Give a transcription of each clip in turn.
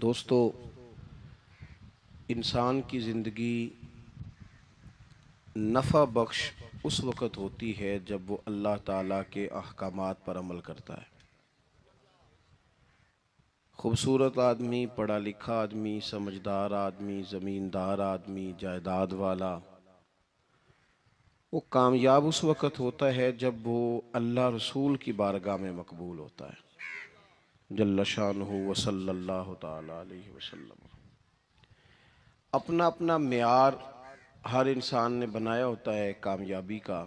दोस्तों, इंसान की ज़िंदगी नफ़ा बख्श उस वक़्त होती है जब वो अल्लाह ताला के अहकामात पर अमल करता है। खूबसूरत आदमी, पढ़ा लिखा आदमी, समझदार आदमी, ज़मींदार आदमी, जायदाद वाला, वो कामयाब उस वक़्त होता है जब वो अल्लाह रसूल की बारगाह में मकबूल होता है जल्ल शानुहु व सल्लल्लाहु ताला अलैहि वसल्लम। अपना अपना मेयार हर इंसान ने बनाया होता है कामयाबी का।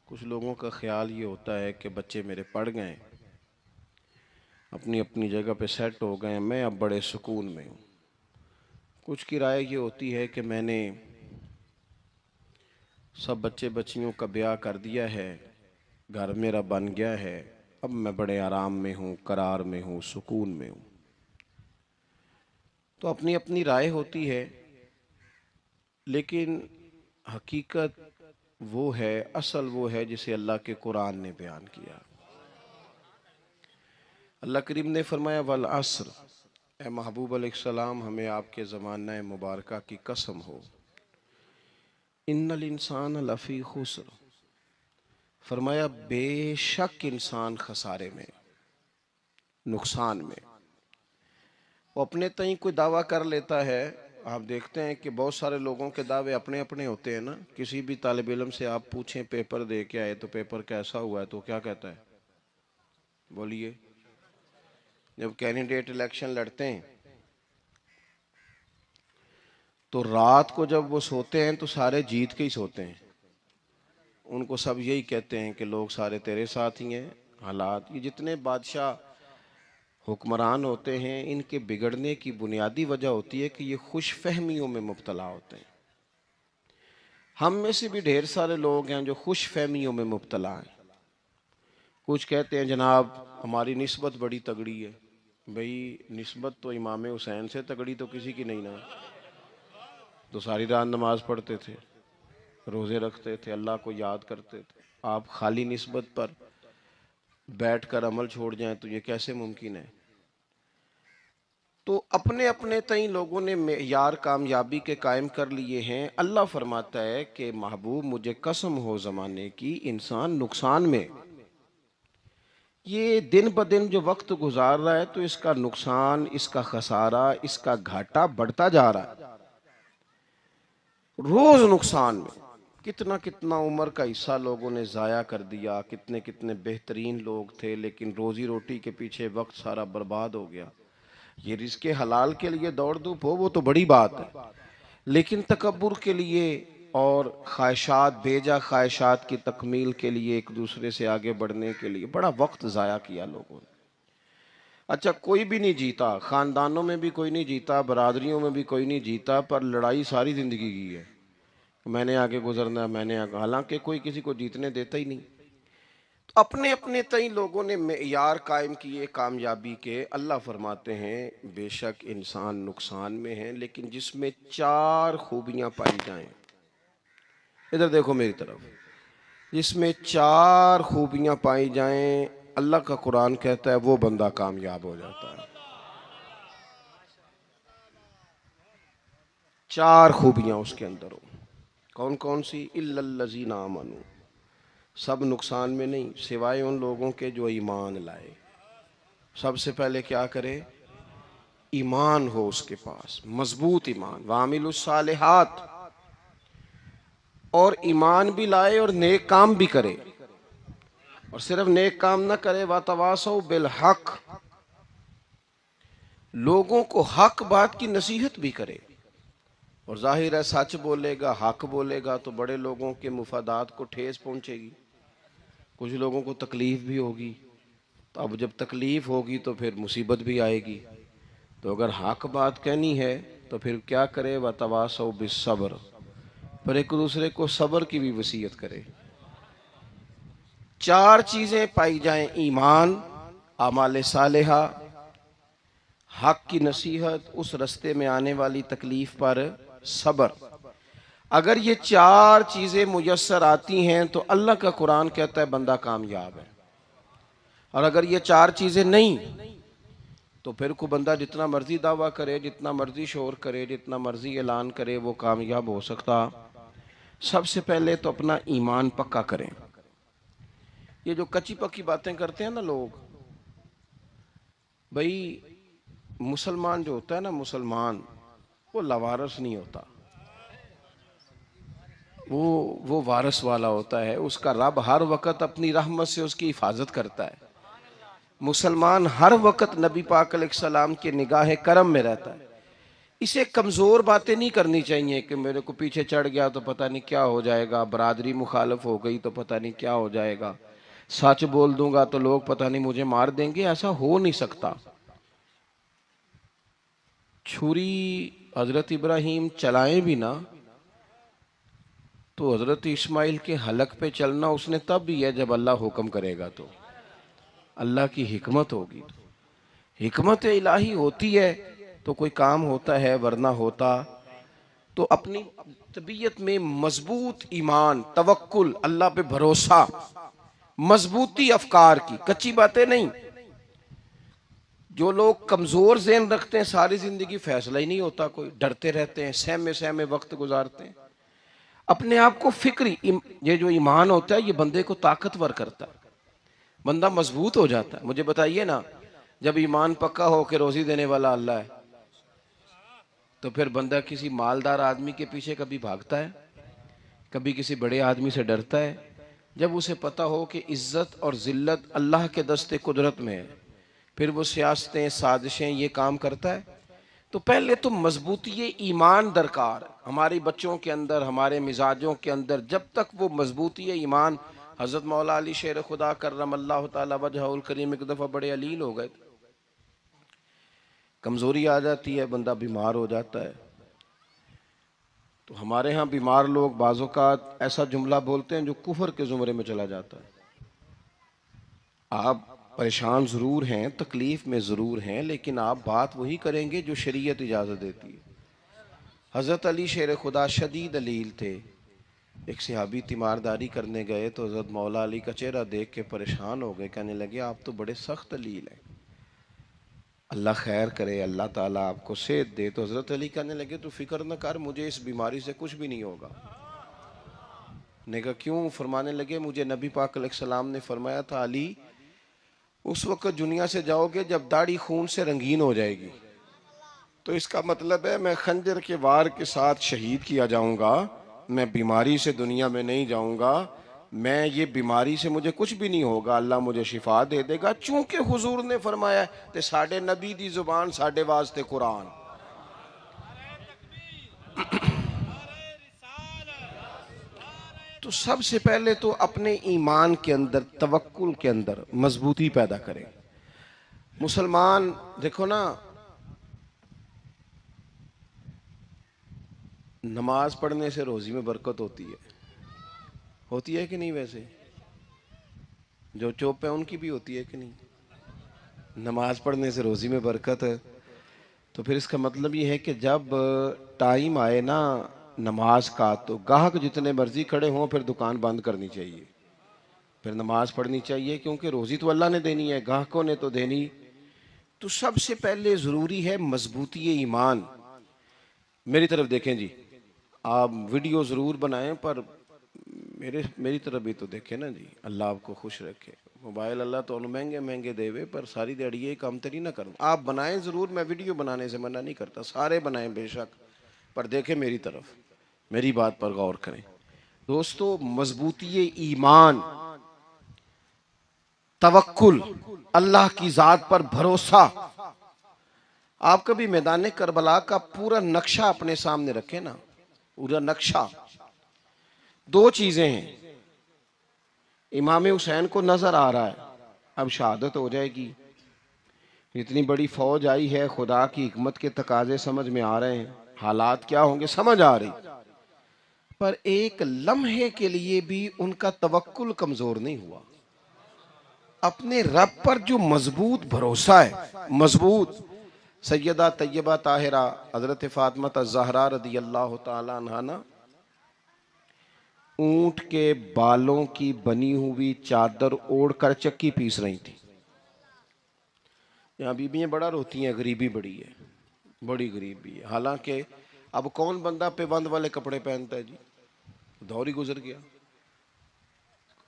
कुछ लोगों का ख्याल ये होता है कि बच्चे मेरे पढ़ गए, अपनी अपनी जगह पे सेट हो गए, मैं अब बड़े सुकून में हूँ। कुछ की राय ये होती है कि मैंने सब बच्चे बच्चियों का ब्याह कर दिया है, घर मेरा बन गया है, अब मैं बड़े आराम में हूँ, करार में हूँ, सुकून में हूँ। तो अपनी अपनी राय होती है, लेकिन हकीकत वो है, असल वो है जिसे अल्लाह के कुरान ने बयान किया। अल्लाह करीम ने फरमाया वल अस्र, ए महबूब अलैहिस्सलाम, हमें आपके ज़माना मुबारका की कसम हो, इन्नल इंसान लफ़ी खुस्र, फरमाया बेशक इंसान खसारे में, नुकसान में। वो अपने तई कोई दावा कर लेता है। आप देखते हैं कि बहुत सारे लोगों के दावे अपने अपने होते हैं ना। किसी भी तालिब इल्म से आप पूछें पेपर दे के आए तो पेपर कैसा हुआ है, तो क्या कहता है? बोलिए। जब कैंडिडेट इलेक्शन लड़ते हैं तो रात को जब वो सोते हैं तो सारे जीत के ही सोते हैं। उनको सब यही कहते हैं कि लोग सारे तेरे साथ ही हैं। हालात, ये जितने बादशाह हुक्मरान होते हैं, इनके बिगड़ने की बुनियादी वजह होती है कि ये खुश फहमियों में मुब्तला होते हैं। हम में से भी ढेर सारे लोग हैं जो खुश फहमियों में मुब्तला हैं। कुछ कहते हैं जनाब हमारी निस्बत बड़ी तगड़ी है। भाई, निस्बत तो इमाम हुसैन से तगड़ी तो किसी की नहीं ना। तो सारी रात नमाज पढ़ते थे, रोज़े रखते थे, अल्लाह को याद करते थे। आप खाली निस्बत पर बैठकर अमल छोड़ जाएं तो ये कैसे मुमकिन है? तो अपने अपने तई लोगों ने मेयार कामयाबी के कायम कर लिए हैं। अल्लाह फरमाता है कि महबूब मुझे कसम हो ज़माने की, इंसान नुकसान में, ये दिन ब दिन जो वक्त गुजार रहा है तो इसका नुकसान, इसका खसारा, इसका घाटा बढ़ता जा रहा है। रोज नुकसान में। कितना कितना उम्र का हिस्सा लोगों ने ज़ाया कर दिया। कितने कितने बेहतरीन लोग थे, लेकिन रोजी रोटी के पीछे वक्त सारा बर्बाद हो गया। ये रिज़्क़े हलाल के लिए दौड़ धूप हो वो तो बड़ी बात है, लेकिन तकब्बुर के लिए और ख्वाहिशात, बेजा ख्वाहिशात की तकमील के लिए, एक दूसरे से आगे बढ़ने के लिए बड़ा वक्त ज़ाया किया लोगों ने। अच्छा, कोई भी नहीं जीता, ख़ानदानों में भी कोई नहीं जीता, बरादरियों में भी कोई नहीं जीता, पर लड़ाई सारी ज़िंदगी की है। मैंने आगे गुजरना, मैंने आगे, हालांकि कोई किसी को जीतने देता ही नहीं। तो अपने अपने तई लोगों ने मेयार कायम किए कामयाबी के। अल्लाह फरमाते हैं बेशक इंसान नुकसान में है, लेकिन जिसमें चार खूबियां पाई जाएं, इधर देखो मेरी तरफ, जिसमें चार खूबियां पाई जाएं, अल्लाह का कुरान कहता है वो बंदा कामयाब हो जाता है। चार खूबियां उसके अंदर हो। कौन कौन सी? इल्लल्लज़ीना आमनू, सब नुकसान में नहीं सिवाय उन लोगों के जो ईमान लाए। सबसे पहले क्या करे? ईमान हो उसके पास, मजबूत ईमान। वामिलुस सालिहात, और ईमान भी लाए और नेक काम भी करे। और सिर्फ नेक काम ना करे, वातवासौ बिल हक, लोगों को हक बात की नसीहत भी करे। और जाहिर है सच बोलेगा, हक बोलेगा तो बड़े लोगों के मुफादात को ठेस पहुंचेगी, कुछ लोगों को तकलीफ भी होगी। तो अब जब तकलीफ होगी तो फिर मुसीबत भी आएगी। तो अगर हक बात कहनी है तो फिर क्या करे? वतवासौ बिस्सब्र, पर एक दूसरे को सब्र की भी वसीयत करे। चार चीजें पाई जाएं, ईमान, आमाल सालेहा, हक की नसीहत, उस रास्ते में आने वाली तकलीफ पर सब्र। अगर ये चार चीजें मुयस्सर आती हैं तो अल्लाह का कुरान कहता है बंदा कामयाब है। और अगर ये चार चीजें नहीं, तो फिर को बंदा जितना मर्जी दावा करे, जितना मर्जी शोर करे, जितना मर्जी ऐलान करे, वो कामयाब हो सकता। सबसे पहले तो अपना ईमान पक्का करें। ये जो कच्ची पक्की बातें करते हैं ना लोग, भाई मुसलमान जो होता है ना, मुसलमान वो लवारस नहीं होता, वो वारस वाला होता है। उसका रब हर वक्त अपनी रहमत से उसकी हिफाजत करता है। मुसलमान हर वक्त नबी पाक अलैहिस्सलाम के निगाह करम में रहता है। इसे कमज़ोर बातें नहीं करनी चाहिए कि मेरे को पीछे चढ़ गया तो पता नहीं क्या हो जाएगा, बरादरी मुखालफ हो गई तो पता नहीं क्या हो जाएगा, सच बोल दूंगा तो लोग पता नहीं मुझे मार देंगे। ऐसा हो नहीं सकता। छुरी हजरत इब्राहिम चलाएं भी ना तो हजरत इस्माइल के हलक पे चलना उसने तब भी है जब अल्लाह हुक्म करेगा, तो अल्लाह की हिकमत होगी। हिकमत इलाही होती है तो कोई काम होता है, वरना होता। तो अपनी तबीयत में मजबूत ईमान, तवक्कुल, अल्लाह पे भरोसा, मजबूती अफकार की, कच्ची बातें नहीं। जो लोग कमजोर ज़हन रखते हैं सारी जिंदगी फैसला ही नहीं होता, कोई डरते रहते हैं, सहमे सहमे वक्त गुजारते हैं। अपने आप को फिक्री, ये जो ईमान होता है ये बंदे को ताकतवर करता है, बंदा मजबूत हो जाता है। मुझे बताइए ना, जब ईमान पक्का हो के रोजी देने वाला अल्लाह है, तो फिर बंदा किसी मालदार आदमी के पीछे कभी भागता है, कभी किसी बड़े आदमी से डरता है? जब उसे पता हो कि इज्जत और जिल्लत अल्लाह के दस्ते कुदरत में है, फिर वो सियासतें, साजिशें, ये काम करता है। तो पहले तो मजबूती ईमान दरकार है हमारे बच्चों के अंदर, हमारे मिजाजों के अंदर। जब तक वो मजबूती ईमान, हजरत मौला अली शेर खुदा करम अल्लाह तआला वजहुल करीम एक दफ़ा बड़े अलील हो गए, कमज़ोरी आ जाती है, बंदा बीमार हो जाता है। तो हमारे यहाँ बीमार लोग बाज़ौक़ात ऐसा जुमला बोलते हैं जो कुफर के ज़ुमरे में चला जाता है। आप परेशान ज़रूर हैं, तकलीफ़ में ज़रूर हैं, लेकिन आप बात वही करेंगे जो शरीयत इजाज़त देती है। हज़रत अली शेर खुदा शदीद अलील थे। एक सहाबी तीमारदारी करने गए तो हज़रत मौला अली का चेहरा देख के परेशान हो गए, कहने लगे आप तो बड़े सख्त अलील हैं, अल्लाह खैर करे, अल्लाह ताला आपको सेहत दे। तो हज़रत अली कहने लगे तो फिक्र न कर, मुझे इस बीमारी से कुछ भी नहीं होगा। ने कहा क्यों? फरमाने लगे मुझे नबी पाक अलैहिस्सलाम ने फरमाया था, अली उस वक्त दुनिया से जाओगे जब दाढ़ी खून से रंगीन हो जाएगी, तो इसका मतलब है मैं खंजर के वार के साथ शहीद किया जाऊंगा, मैं बीमारी से दुनिया में नहीं जाऊंगा। मैं ये बीमारी से मुझे कुछ भी नहीं होगा, अल्लाह मुझे शिफा दे देगा। चूंकि हुजूर ने फरमाया ते साडे नबी दी जुबान साडे वास्ते कुरान। तो सबसे पहले तो अपने ईमान के अंदर, तवक्कुल के अंदर मजबूती पैदा करें। मुसलमान देखो ना, नमाज पढ़ने से रोजी में बरकत होती है कि नहीं? वैसे जो चुप है उनकी भी होती है कि नहीं? नमाज पढ़ने से रोजी में बरकत है। तो फिर इसका मतलब ये है कि जब टाइम आए ना नमाज का, तो गाहक जितने मर्जी खड़े हों फिर दुकान बंद करनी चाहिए, फिर नमाज पढ़नी चाहिए, क्योंकि रोजी तो अल्लाह ने देनी है, गाहकों ने तो देनी। तो सबसे पहले ज़रूरी है मजबूती ईमान। मेरी तरफ देखें जी, आप वीडियो ज़रूर बनाएं पर मेरी तरफ भी तो देखें ना जी, अल्लाह आपको खुश रखे। मोबाइल अल्लाह तो महंगे महंगे देवे, पर सारी दिहाड़ी ये काम तरी ना करूँ। आप बनाएं ज़रूर, मैं वीडियो बनाने से मना नहीं करता, सारे बनाएं बेशक, पर देखें मेरी तरफ, मेरी बात पर गौर करें। दोस्तों, मजबूती ईमान, तवक्कुल, अल्लाह की ज़ात पर भरोसा। आप कभी मैदान करबला का पूरा नक्शा अपने सामने रखें ना, पूरा नक्शा। दो चीजें हैं, इमाम हुसैन को नजर आ रहा है अब शहादत हो जाएगी, इतनी बड़ी फौज आई है, खुदा की हिकमत के तकाजे समझ में आ रहे हैं, हालात क्या होंगे समझ आ रही, पर एक लम्हे के लिए भी उनका तवक्कुल कमजोर नहीं हुआ। अपने रब पर जो मजबूत भरोसा है, मजबूत। सैयदा तैयबा ताहिरा हजरत फातिमा ज़हरा रदी अल्लाह तआला अन्हा ना ऊंट के बालों की बनी हुई चादर ओढ़कर चक्की पीस रही थी। यहाँ बीबियाँ बड़ा रोती हैं, गरीबी बड़ी है, बड़ी गरीबी है। हालांकि अब कौन बंदा पेबंद वाले कपड़े पहनता है जी, दौर ही गुजर गया।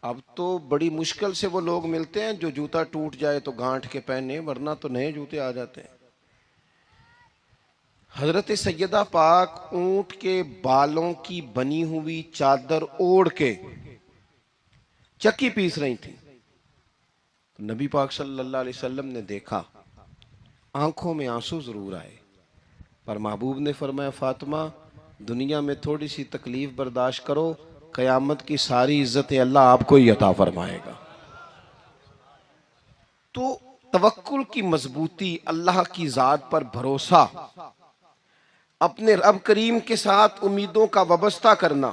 अब तो बड़ी मुश्किल से वो लोग मिलते हैं जो जूता टूट जाए तो गांठ के पहने, वरना तो नए जूते आ जाते हैं। हजरत सैयदा पाक ऊंट के बालों की बनी हुई चादर ओढ़ के चक्की पीस रही थी। तो नबी पाक सल्लल्लाहु अलैहि वसल्लम ने देखा, आंखों में आंसू जरूर आए, पर महबूब ने फरमाया, फातिमा दुनिया में थोड़ी सी तकलीफ बर्दाश्त करो, कयामत की सारी इज्जतें अल्लाह आपको ही अता फरमाएगा। तो तवक्कुल की मजबूती, अल्लाह की जात पर भरोसा, अपने रब करीम के साथ उम्मीदों का वाबस्ता करना,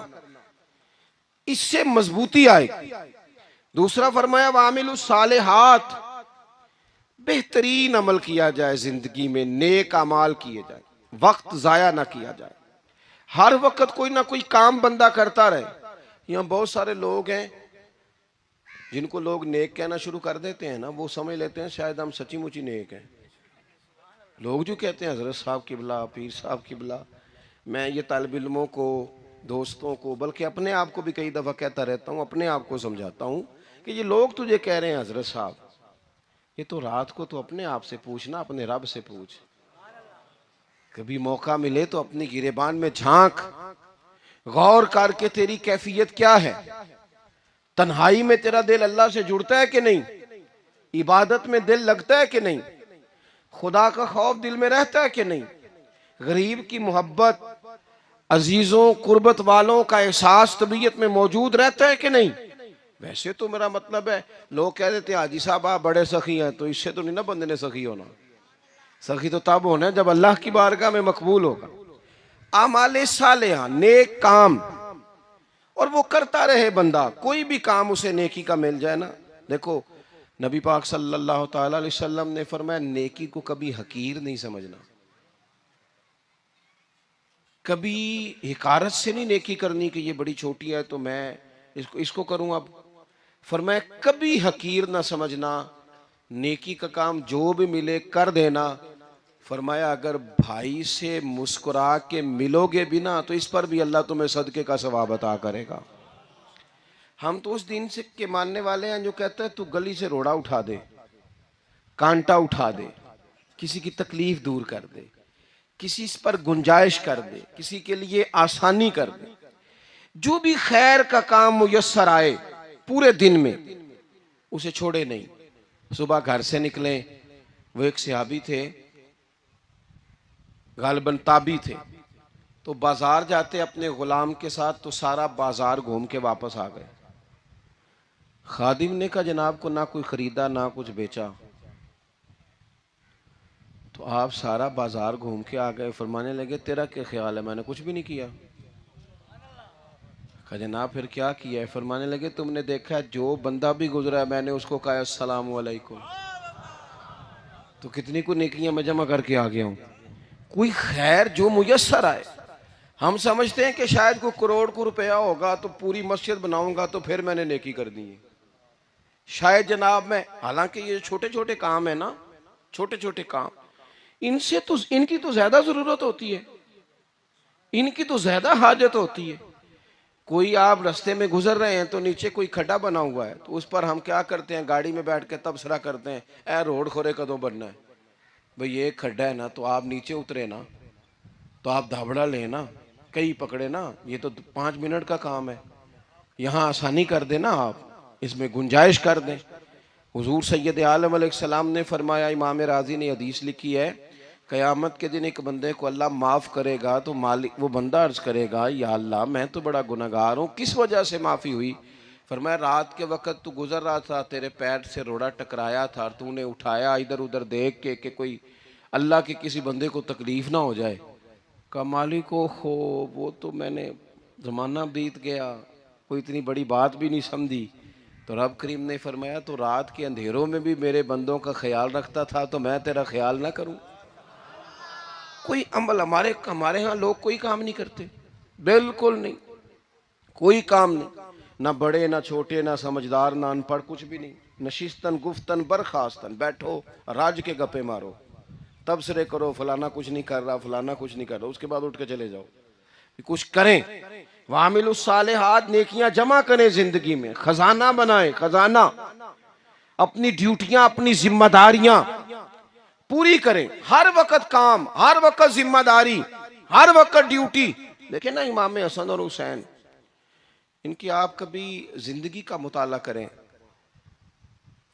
इससे मजबूती आएगी। दूसरा फरमाया, वामिलु सालिहात, बेहतरीन अमल किया जाए जिंदगी में, नेक अमाल किए जाए, वक्त जाया ना किया जाए। हर वक्त कोई ना कोई काम बंदा करता रहे। यहाँ बहुत सारे लोग हैं जिनको लोग नेक कहना शुरू कर देते हैं ना, वो समझ लेते हैं शायद हम सच्ची मुची नेक हैं। लोग जो कहते हैं हजरत साहब किबला, पीर साहब किबला, मैं ये तालिब इल्मों को, दोस्तों को, बल्कि अपने आप को भी कई दफ़ा कहता रहता हूँ, अपने आप को समझाता हूँ कि ये लोग तुझे कह रहे हैं हजरत साहब, ये तो रात को तो अपने आप से पूछना, अपने रब से पूछ। कभी मौका मिले तो अपनी गिरेबान में झांक, गौर करके तेरी कैफियत क्या है, तन्हाई में तेरा दिल अल्लाह से जुड़ता है कि नहीं, इबादत में दिल लगता है कि नहीं, खुदा का खौफ दिल में रहता है कि नहीं, गरीब की मोहब्बत, अजीजों कुर्बत वालों का एहसास तबीयत में मौजूद रहता है कि नहीं। वैसे तो मेरा मतलब है, लोग कह देते हैं हाजी साहब आप बड़े सखी हैं, तो इससे तो नहीं ना बंदे ने सखी होना। सखी तो तब होना है जब अल्लाह की बारगाह में मकबूल होगा। आमाले सालेहा, नेक काम, और वो करता रहे बंदा, कोई भी काम उसे नेकी का मिल जाए ना। देखो नबी पाक सल्लल्लाहु ताला अलैहि वसल्लम ने फरमाया, नेकी को कभी हकीर नहीं समझना, कभी हिकारत से नहीं नेकी करनी कि ये बड़ी छोटी है तो मैं इसको करूं। अब फरमाया कभी हकीर ना समझना, नेकी का काम जो भी मिले कर देना। फरमाया अगर भाई से मुस्कुरा के मिलोगे भी ना तो इस पर भी अल्लाह तुम्हें सदके का सवाब अता करेगा। हम तो उस दिन से के मानने वाले हैं जो कहते हैं तू गली से रोड़ा उठा दे, कांटा उठा दे, किसी की तकलीफ दूर कर दे, किसी पर गुंजाइश कर दे, किसी के लिए आसानी कर दे, जो भी खैर का काम मुयस्सर आए पूरे दिन में उसे छोड़े नहीं। सुबह घर से निकले, वो एक सहाबी थे, गालिबन ताबी थे, तो बाजार जाते अपने गुलाम के साथ, तो सारा बाजार घूम के वापस आ गए। खादिम ने कहा जनाब को ना कोई खरीदा ना कुछ बेचा, तो आप सारा बाजार घूम के आ गए। फरमाने लगे तेरा क्या ख्याल है, मैंने कुछ भी नहीं किया। कहा जनाब फिर क्या किया है। फरमाने लगे तुमने देखा है जो बंदा भी गुजरा है मैंने उसको कहा अस्सलाम वालेकुम, तो कितनी को नेकियां मैं जमा करके आ गया हूं। कोई खैर जो मुयस्सर आए, हम समझते हैं कि शायद कोई करोड़ को रुपया होगा तो पूरी मस्जिद बनाऊंगा तो फिर मैंने नेकी कर दी है, शायद जनाब मैं, हालांकि ये छोटे छोटे काम है ना, छोटे छोटे काम, इनसे तो इनकी तो ज्यादा जरूरत होती है, इनकी तो ज्यादा हाजत होती है। कोई आप रास्ते में गुजर रहे हैं तो नीचे कोई खड्डा बना हुआ है, तो उस पर हम क्या करते हैं, गाड़ी में बैठ के तबसरा करते हैं, ए रोड खोरे कदों बनना है भाई, ये खड्डा है ना तो आप नीचे उतरे ना, तो आप धाबड़ा ले ना, कई पकड़े ना, ये तो 5 मिनट का काम है, यहाँ आसानी कर देना, आप इसमें गुंजाइश कर दें। हुजूर सैयद आलम अलैहिस्सलाम ने फरमाया, इमाम राजी ने हदीस लिखी है, क़यामत के दिन एक बंदे को अल्लाह माफ़ करेगा तो मालिक, वो बंदा अर्ज करेगा या अल्लाह मैं तो बड़ा गुनहगार हूँ, किस वजह से माफ़ी हुई। फरमाया रात के वक़्त तू गुजर रहा था, तेरे पैर से रोड़ा टकराया था, तूने उठाया इधर उधर देख के कि कोई अल्लाह के किसी बंदे को तकलीफ़ ना हो जाए। का मालिक हो वो तो मैंने, ज़माना बीत गया, कोई इतनी बड़ी बात भी नहीं समझी। तो रब करीम ने फरमाया तो रात के अंधेरों में भी मेरे बंदों का ख्याल रखता था तो मैं तेरा ख्याल ना करूं। कोई अमल हमारे यहाँ लोग कोई काम नहीं करते, बिल्कुल नहीं, कोई काम नहीं, ना बड़े ना छोटे ना समझदार ना अनपढ़, कुछ भी नहीं। नशिस्तन गुफ्तन बरखास्तन, बैठो राज के गप्पे मारो, तबसरे करो, फलाना कुछ नहीं कर रहा, फलाना कुछ नहीं कर रहा, उसके बाद उठ के चले जाओ, कुछ करें। वामिलुस सालिहात, नेकियां जमा करें, जिंदगी में खजाना बनाए, खजाना, अपनी ड्यूटियां, अपनी जिम्मेदारियां पूरी करें। हर वक्त काम, हर वक्त जिम्मेदारी, हर वक्त ड्यूटी। देखें ना इमाम हसन और हुसैन, इनकी आप कभी जिंदगी का मुताला करें।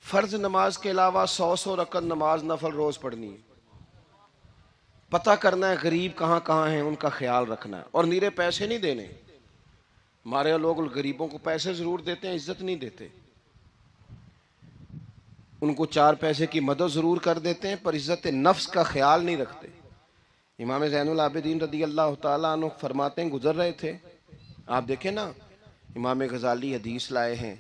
फर्ज नमाज के अलावा 100 रकत नमाज नफल रोज पढ़नी है, पता करना है गरीब कहाँ कहाँ हैं, उनका ख्याल रखना है, और नीरे पैसे नहीं देने। हमारे यहाँ लोग गरीबों को पैसे जरूर देते हैं, इज्जत नहीं देते। उनको 4 पैसे की मदद जरूर कर देते हैं, पर इज्जत नफ्स का ख्याल नहीं रखते। इमाम ज़ैनुल आबिदीन रदी अल्लाह ताला अन्हु फरमाते हैं, गुजर रहे थे, आप देखें ना, इमाम गजाली हदीस लाए हैं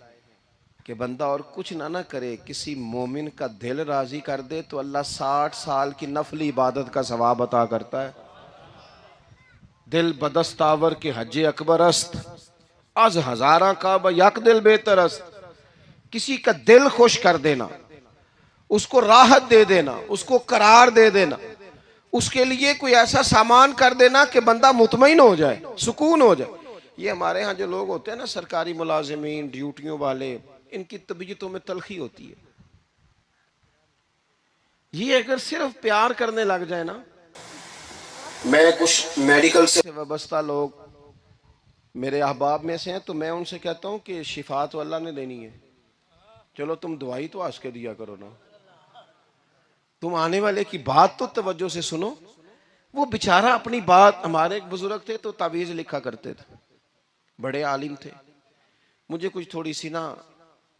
कि बंदा और कुछ ना करे, किसी मोमिन का दिल राजी कर दे तो अल्लाह 60 साल की नफली इबादत का सवाब अता करता है। दिल बदस्तावर के हज अकबर अस्त, अज हजारा का यक दिल बेहतर अस्त। किसी का दिल खुश कर देना, उसको राहत दे देना, उसको करार दे देना, उसके लिए कोई ऐसा सामान कर देना कि बंदा मुतमईन हो जाए, सुकून हो जाए। ये हमारे यहाँ जो लोग होते हैं ना, सरकारी मुलाजिमीन, ड्यूटियों वाले, इनकी तबीयतों में तलखी होती है। ये अगर सिर्फ प्यार करने लग जाए ना, मैं कुछ मेडिकल से वाबस्ता लोग मेरे अहबाब में से हैं, तो मैं उनसे कहता हूँ कि शिफा तो अल्लाह ने देनी है, चलो तुम दवाई तो हंस के दिया करो ना, तुम आने वाले की बात तो तवज्जो से सुनो। वो बेचारा अपनी बात, हमारे एक बुजुर्ग थे तो तावीज़ लिखा करते थे, बड़े आलिम थे। मुझे कुछ थोड़ी सी ना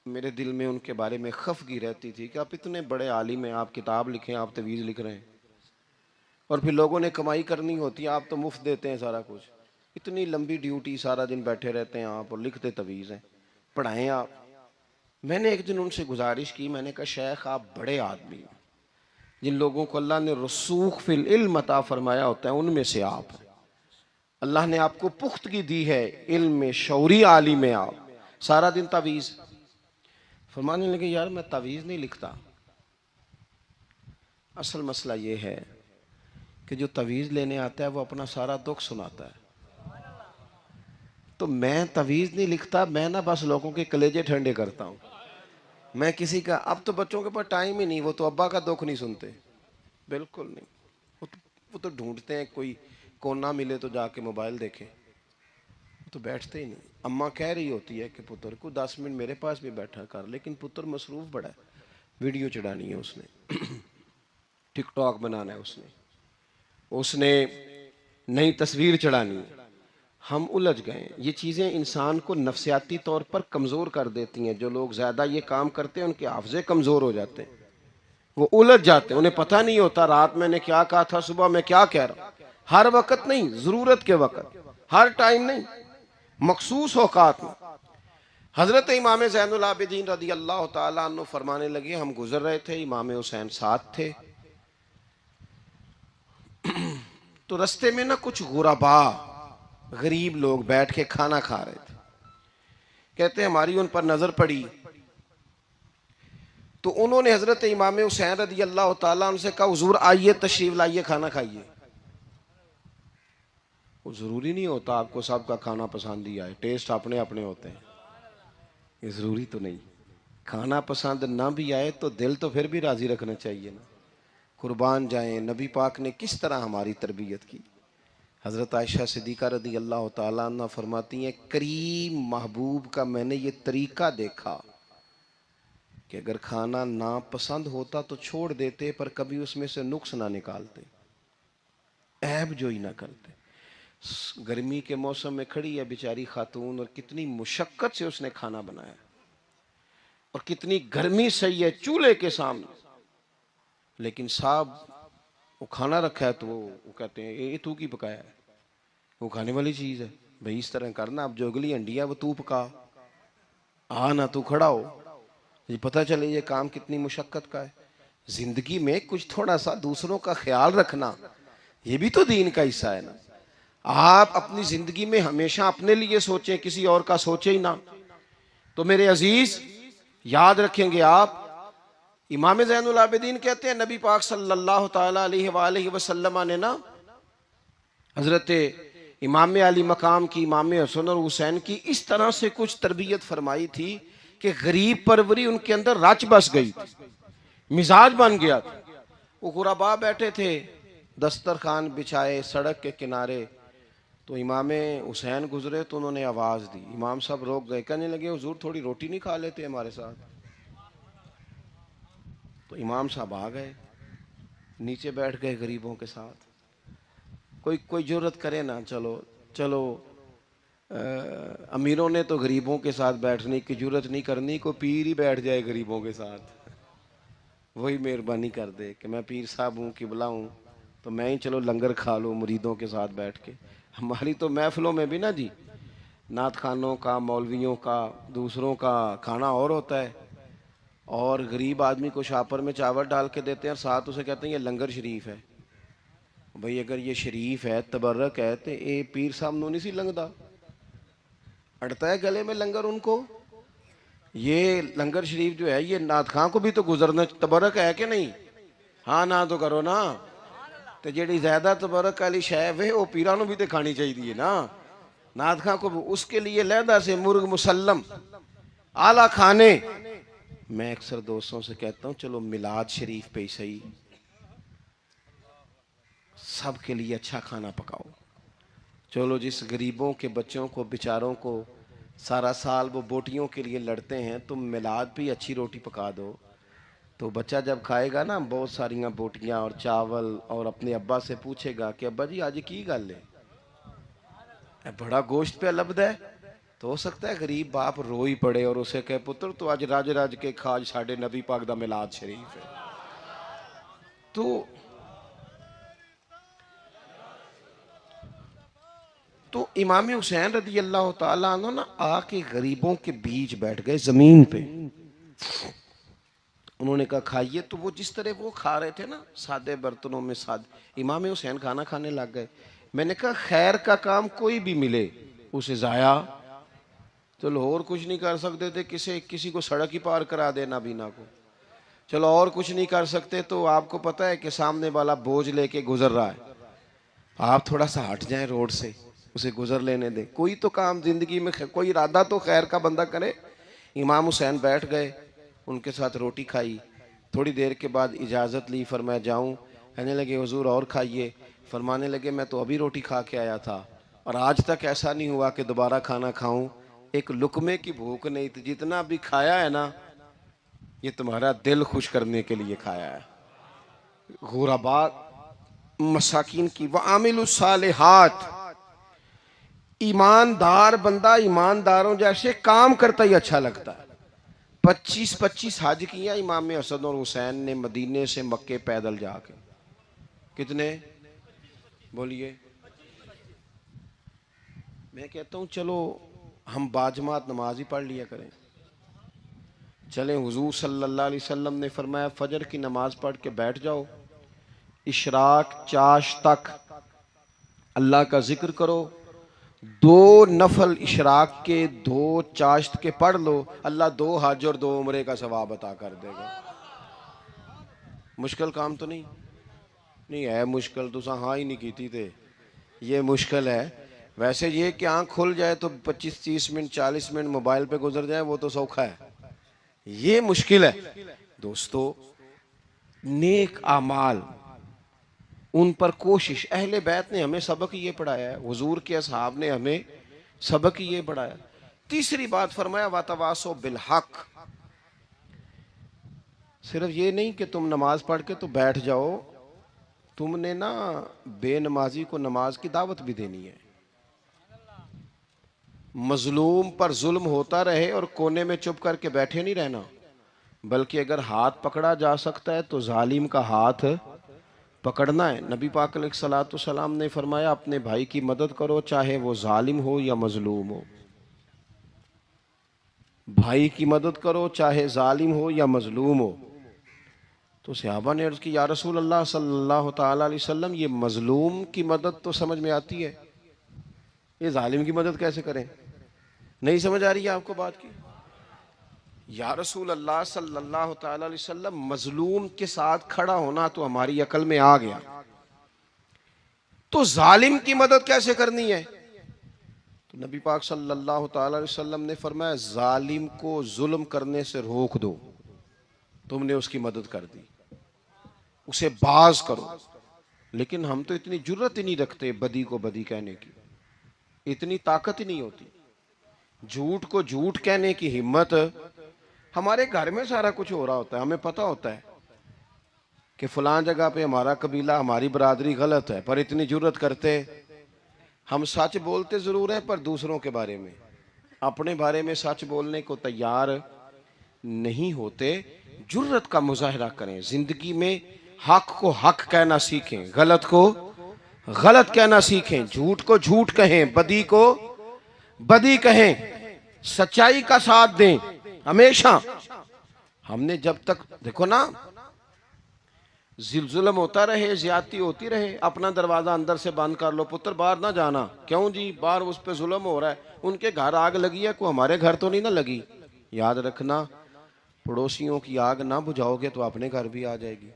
मेरे दिल में उनके बारे में खफगी रहती थी कि आप इतने बड़े आलिम हैं, आप किताब लिखें, आप तवीज़ लिख रहे हैं, और फिर लोगों ने कमाई करनी होती है, आप तो मुफ्त देते हैं सारा कुछ। इतनी लंबी ड्यूटी, सारा दिन बैठे रहते हैं आप और लिखते तवीज़ हैं, पढ़ाएं आप। मैंने एक दिन उनसे गुजारिश की, मैंने कहा शेख आप बड़े आदमी हैं, जिन लोगों को अल्लाह ने रसूख फिल इल्म अता फरमाया होता है उनमें से आप हैं। अल्लाह ने आपको पुख्तगी दी है, इल्म में शौरी आलिम में आप, सारा दिन तावीज़। फरमाने लगे यार मैं तावीज़ नहीं लिखता, असल मसला ये है कि जो तवीज़ लेने आता है वो अपना सारा दुख सुनाता है, तो मैं तवीज़ नहीं लिखता, मैं ना बस लोगों के कलेजे ठंडे करता हूँ। मैं किसी का, अब तो बच्चों के पास टाइम ही नहीं, वो तो अब्बा का दुख नहीं सुनते, बिल्कुल नहीं। वो तो ढूंढते हैं कोई कोना मिले तो जाके मोबाइल देखें, वो तो बैठते ही नहीं। अम्मा कह रही होती है कि पुत्र को 10 मिनट मेरे पास भी बैठा कर, लेकिन पुत्र मसरूफ़ बड़ा है, वीडियो चढ़ानी है उसने, टिकटॉक बनाना है उसने नई तस्वीर चढ़ानी है। हम उलझ गए। ये चीज़ें इंसान को नफसियाती तौर पर कमज़ोर कर देती हैं। जो लोग ज़्यादा ये काम करते हैं उनके हाफ़ज़े कमज़ोर हो जाते हैं, वो उलझ जाते हैं, उन्हें पता नहीं होता रात मैंने क्या कहा था, सुबह मैं क्या कह रहा हूँ। हर वक्त नहीं, ज़रूरत के वक्त, हर टाइम नहीं, मखसूस औकात में। हज़रत इमाम ज़ैनुल आबिदीन रदी अल्लाह ताला अन्हु फरमाने लगे, हम गुजर रहे थे, इमाम हुसैन साथ थे, तो रस्ते में ना कुछ गुरबा, गरीब लोग बैठ के खाना खा रहे थे। कहते हमारी उन पर नजर पड़ी, तो उन्होंने हजरत इमाम हुसैन रदी अल्लाह ताला उनसे कहा हुजूर आइए तशरीफ लाइए, खाना खाइए। वो जरूरी नहीं होता आपको सबका खाना पसंद ही आए, टेस्ट अपने अपने होते हैं, ये जरूरी तो नहीं। खाना पसंद ना भी आए तो दिल तो फिर भी राजी रखना चाहिए ना। कुर्बान जाएं, नबी पाक ने किस तरह हमारी तरबियत की। हज़रत आयशा सिद्दीक़ा रदी अल्लाह ताला अन्हा फरमाती हैं, करीम महबूब का मैंने ये तरीका देखा कि अगर खाना ना पसंद होता तो छोड़ देते, पर कभी उसमें से नुक्स ना निकालते, ऐब जो ही ना करते। गर्मी के मौसम में खड़ी है बेचारी खातून, और कितनी मुशक्क़त से उसने खाना बनाया, और कितनी गर्मी सही है चूल्हे के सामने, लेकिन साहब वो खाना रखा है तो वो कहते हैं ये तू की पकाया है, वो खाने वाली चीज़ है भाई, इस तरह करना, अब जो अगली हंडी है वो तू पका, आ ना तू खड़ा हो, ये पता चले ये काम कितनी मुशक्क़त का है। जिंदगी में कुछ थोड़ा सा दूसरों का ख्याल रखना, ये भी तो दीन का हिस्सा है ना। आप अपनी जिंदगी में हमेशा अपने लिए सोचें, किसी और का सोचे ही ना। तो मेरे अजीज, याद रखेंगे आप। इमाम ज़ैनुल आबिदीन कहते हैं नबी पाक सल्लल्लाहु ताला अलैहि वसल्लम ने ना हजरत इमाम अली मकाम की, इमाम हसन और हुसैन की इस तरह से कुछ तरबियत फरमाई थी कि गरीब परवरी उनके अंदर रच बस गई थी, मिजाज बन गया था। वो गुरबा बैठे थे दस्तरखान बिछाए सड़क के किनारे, तो इमाम हुसैन गुजरे तो उन्होंने आवाज़ दी, इमाम साहब रोक गए, कहने लगे हुजूर थोड़ी रोटी नहीं खा लेते हमारे साथ। तो इमाम साहब आ गए, नीचे बैठ गए गरीबों के साथ। कोई कोई जरूरत करे ना, चलो चलो अमीरों ने तो गरीबों के साथ बैठने की जरूरत नहीं करनी, कोई पीर ही बैठ जाए गरीबों के साथ, वही मेहरबानी कर दे कि मैं पीर साहब हूँ, किबला हूँ, तो मैं ही चलो लंगर खा लूँ मुरीदों के साथ बैठ के। हमारी तो महफिलों में भी ना जी, नात खानों का, मौलवियों का, दूसरों का खाना और होता है, और गरीब आदमी को शापर में चावल डाल के देते हैं और साथ उसे कहते हैं ये लंगर शरीफ है। भाई अगर ये शरीफ है, तबर्रक है, तो ये पीर साहब नू नहीं सी लंघदा, अड़ता है गले में लंगर उनको। ये लंगर शरीफ जो है ये नात खां को भी तो गुजरना, तबर्रक है कि नहीं? हाँ ना तो करो ना। तो जी ज्यादा तबर्रक वाली शै वे वो पीरा नू भी तो खानी चाहिए ना, नात खां को भी। उसके लिए लहदा से मुर्ग मुसल्लम आला खाने। मैं अक्सर दोस्तों से कहता हूँ चलो मिलाद शरीफ पे ही सही सबके लिए अच्छा खाना पकाओ। चलो जिस गरीबों के बच्चों को बेचारों को सारा साल वो बोटियों के लिए लड़ते हैं, तुम मिलाद भी अच्छी रोटी पका दो, तो बच्चा जब खाएगा ना बहुत सारियां बोटियां और चावल, और अपने अब्बा से पूछेगा कि अब्बा जी आज की गल है, बड़ा गोश्त पे लब्ध है। तो हो सकता है गरीब बाप रो ही पड़े और उसे कहे पुत्र तो आज राज राज के खाज साढ़े नबी पाक दा मिलाद शरीफ है। तो इमाम हुसैन रदी अल्लाह ताला अन्हु ना आके गरीबों के बीच बैठ गए जमीन पे। उन्होंने कहा खाइए, तो वो जिस तरह वो खा रहे थे ना सादे बर्तनों में, सादे, इमाम हुसैन खाना खाने लग गए। मैंने कहा खैर का काम कोई भी मिले उसे जाया, चलो और कुछ नहीं कर सकते थे, किसी को सड़क ही पार करा देना बीना को, चलो और कुछ नहीं कर सकते, तो आपको पता है कि सामने वाला बोझ लेके गुजर रहा है, आप थोड़ा सा हट जाएं रोड से, उसे गुजर लेने दें, कोई तो काम जिंदगी में, कोई इरादा तो खैर का बंदा करे। इमाम हुसैन बैठ गए, उनके साथ रोटी खाई, थोड़ी देर के बाद इजाज़त ली, फरमाया जाऊं? कहने लगे हुजूर और खाइए। फरमाने लगे मैं तो अभी रोटी खा के आया था और आज तक ऐसा नहीं हुआ कि दोबारा खाना खाऊं, एक लुकमे की भूख नहीं थी, जितना भी खाया है ना ये तुम्हारा दिल खुश करने के लिए खाया है। गुरबा मसाकिन की व आमिलुस सालिहात, ईमानदार बंदा ईमानदारों जैसे काम करता ही अच्छा लगता है। 25-25 हज किया इमाम हसन और हुसैन ने मदीने से मक्के पैदल जाके। कितने बोलिए? मैं कहता हूँ चलो हम बाजमात नमाज ही पढ़ लिया करें। चलें, हुजूर सल्लल्लाहु अलैहि वसल्लम ने फरमाया फजर की नमाज पढ़ के बैठ जाओ, इशराक चाश तक अल्लाह का जिक्र करो, 2 नफल इशराक के 2 चाश्त के पढ़ लो, अल्लाह 2 हज और 2 उम्रे का सवाब अता कर देगा। मुश्किल काम तो नहीं है, मुश्किल तुसा हाँ ही नहीं की थे, ये मुश्किल है। वैसे ये कि आँख खुल जाए तो 25-30 मिनट 40 मिनट मोबाइल पे गुजर जाए वो तो सौखा है, ये मुश्किल है। दोस्तों नेक आमाल उन पर कोशिश, अहले बैत ने हमें सबक ये पढ़ाया है, हुजूर के असहाब ने हमें सबक ये पढ़ाया। तीसरी बात फरमाया वातवासो बिल हक, सिर्फ ये नहीं कि तुम नमाज पढ़ के तो बैठ जाओ, तुमने ना बेनमाजी को नमाज की दावत भी देनी है। मजलूम पर जुल्म होता रहे और कोने में चुप करके बैठे नहीं रहना, बल्कि अगर हाथ पकड़ा जा सकता है तो जालिम का हाथ पकड़ना है। नबी पाक अलैहिस्सलातु सलाम ने फरमाया अपने भाई की मदद करो चाहे वो जालिम हो या मजलूम हो, भाई की मदद करो चाहे जालिम हो या मजलूम हो। तो सहाबा ने अर्ज की या रसूल अल्लाह सल्लल्लाहु ताला अलैहि वसल्लम ये मजलूम की मदद तो समझ में आती है, ये जालिम की मदद कैसे करें? नहीं समझ आ रही है आपको बात की? या रसूल अल्लाह सल्लल्लाहु ताला अलैहि वसल्लम, मजलूम के साथ खड़ा होना तो हमारी अकल में आ गया, तो जालिम की मदद कैसे करनी है? तो नबी पाक सल्लल्लाहु ताला अलैहि वसल्लम ने फरमाया, जालिम को जुल्म करने से रोक दो। तुमने उसकी मदद कर दी, उसे बाज करो। लेकिन हम तो इतनी जुर्रत ही नहीं रखते बदी को बदी कहने की, इतनी ताकत ही नहीं होती। झूठ को झूठ कहने की हिम्मत, हमारे घर में सारा कुछ हो रहा होता है, हमें पता होता है कि फलां जगह पे हमारा कबीला, हमारी बरादरी गलत है, पर इतनी जुर्रत करते। हम सच बोलते जरूर हैं, पर दूसरों के बारे में, अपने बारे में सच बोलने को तैयार नहीं होते। जुर्रत का मुजाहरा करें जिंदगी में, हक को हक कहना सीखें, गलत को गलत कहना सीखें, झूठ को झूठ कहें, बदी को बदी कहें, सच्चाई का साथ दें हमेशा। हमने जब तक, देखो ना, जुल्म होता रहे, ज्यादती होती रहे, अपना दरवाजा अंदर से बंद कर लो, पुत्र बाहर ना जाना। क्यों जी? बाहर उस पे जुल्म हो रहा है, उनके घर आग लगी है, को हमारे घर तो नहीं ना लगी। याद रखना, पड़ोसियों की आग ना बुझाओगे तो अपने घर भी आ जाएगी।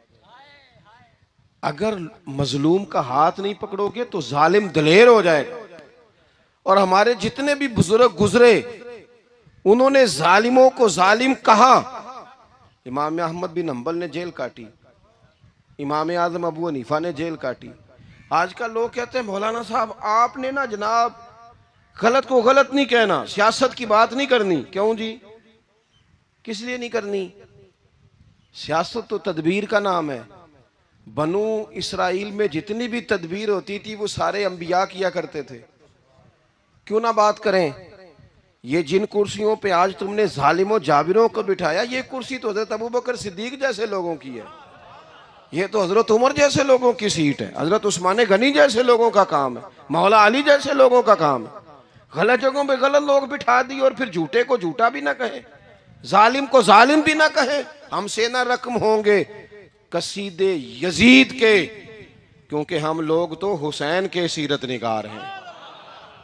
अगर मजलूम का हाथ नहीं पकड़ोगे तो जालिम दलेर हो जाएगा। और हमारे जितने भी बुजुर्ग गुजरे, उन्होंने जालिमों को जालिम कहा। इमाम अहमद बिन हंबल ने जेल काटी, इमाम आजम अबू हनीफा ने जेल काटी। आजकल लोग कहते हैं मौलाना साहब आपने ना जनाब गलत को गलत नहीं कहना, सियासत की बात नहीं करनी। क्यों जी? किस लिए नहीं करनी? सियासत तो तदबीर का नाम है। बनु इसराइल में जितनी भी तदबीर होती थी वो सारे अंबिया किया करते थे। क्यों ना बात करें? ये जिन कुर्सियों पे आज तुमने जालिमों जाबिरों को बिठाया, ये कुर्सी तो हजरत अबू बकर सिद्दीक जैसे लोगों की है, ये तो हजरत उमर जैसे लोगों की सीट है, हजरत उस्मान गनी जैसे लोगों का काम है, मौला अली जैसे लोगों का काम है। गलत जगहों पे गलत लोग बिठा दिए और फिर झूठे को झूठा भी ना कहे, जालिम को जालिम भी ना कहे। हमसे ना रकम होंगे कसीदे यजीद के, क्योंकि हम लोग तो हुसैन के सीरत निगार हैं।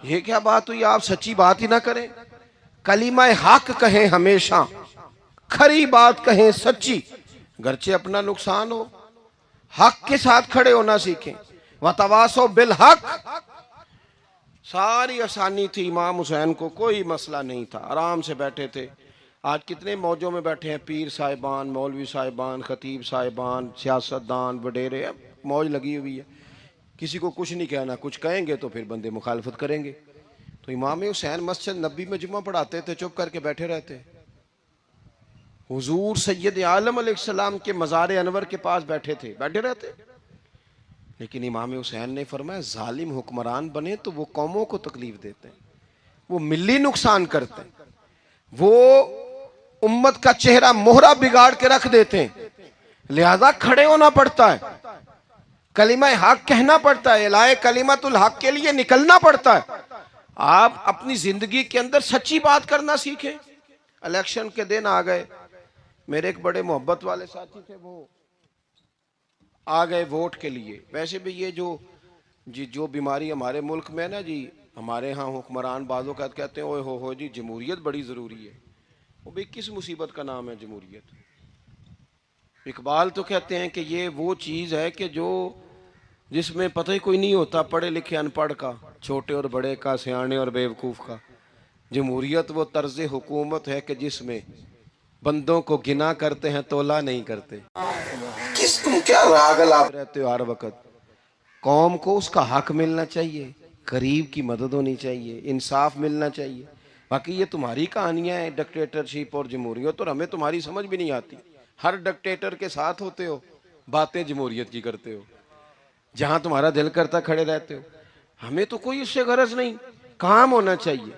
ये क्या बात हुई? आप सच्ची बात ही ना करें, कलीमा हक कहें हमेशा, खरी बात कहें, सच्ची, गरचे अपना नुकसान हो, हक के साथ खड़े होना सीखें। वतवासो बिल हक, सारी आसानी थी इमाम हुसैन को, कोई मसला नहीं था, आराम से बैठे थे। आज कितने मौजों में बैठे हैं, पीर साहिबान, मौलवी साहिबान, खतीब साहिबान, सियासतदान, वडेरे, मौज लगी हुई है। किसी को कुछ नहीं कहना, कुछ कहेंगे तो फिर बंदे मुखालफत करेंगे। तो इमाम हुसैन मस्जिद नबी में जुम्मा पढ़ाते थे, चुप करके बैठे रहते। हुजूर सैयद आलम अलैहिस्सलाम के मज़ार अनवर के पास बैठे थे, बैठे रहते। लेकिन इमाम हुसैन ने फरमाया, जालिम हुक्मरान बने तो वो कौमों को तकलीफ देते हैं, वो मिली नुकसान करते हैं, वो उम्मत का चेहरा मोहरा बिगाड़ के रख देते हैं। लिहाजा खड़े होना पड़ता है, कलिमा हक कहना पड़ता है, इलाए कलिमतुल हक के लिए निकलना पड़ता है। आप अपनी जिंदगी के अंदर सच्ची बात करना सीखें। इलेक्शन के दिन आ गए, मेरे एक बड़े मोहब्बत वाले साथी थे, वो आ गए वोट के लिए। वैसे भी ये जो बीमारी हमारे मुल्क में ना जी, हमारे यहाँ हुक्मरान बाजों का कहते हैं ओए हो जी जमहूरियत बड़ी ज़रूरी है। वो भी किस मुसीबत का नाम है जमहूरियत? इकबाल तो कहते हैं कि ये वो चीज़ है कि जो जिसमें पता ही कोई नहीं होता, पढ़े लिखे अनपढ़ का, छोटे और बड़े का, सियाने और बेवकूफ़ का। जमहूरियत वो तर्ज हुकूमत है कि जिसमें बंदों को गिना करते हैं, तोला नहीं करते। किस तुम क्या रागल आप रहते हो हर वक्त? कौम को उसका हक मिलना चाहिए, गरीब की मदद होनी चाहिए, इंसाफ मिलना चाहिए। बाकी ये तुम्हारी कहानियां हैं डिक्टेटरशिप और जमहूरियत, और हमें तुम्हारी समझ भी नहीं आती। हर डिक्टेटर के साथ होते हो, बातें जमहूरियत की करते हो, जहां तुम्हारा दिल करता खड़े रहते हो। हमें तो कोई उससे गरज नहीं, काम होना चाहिए।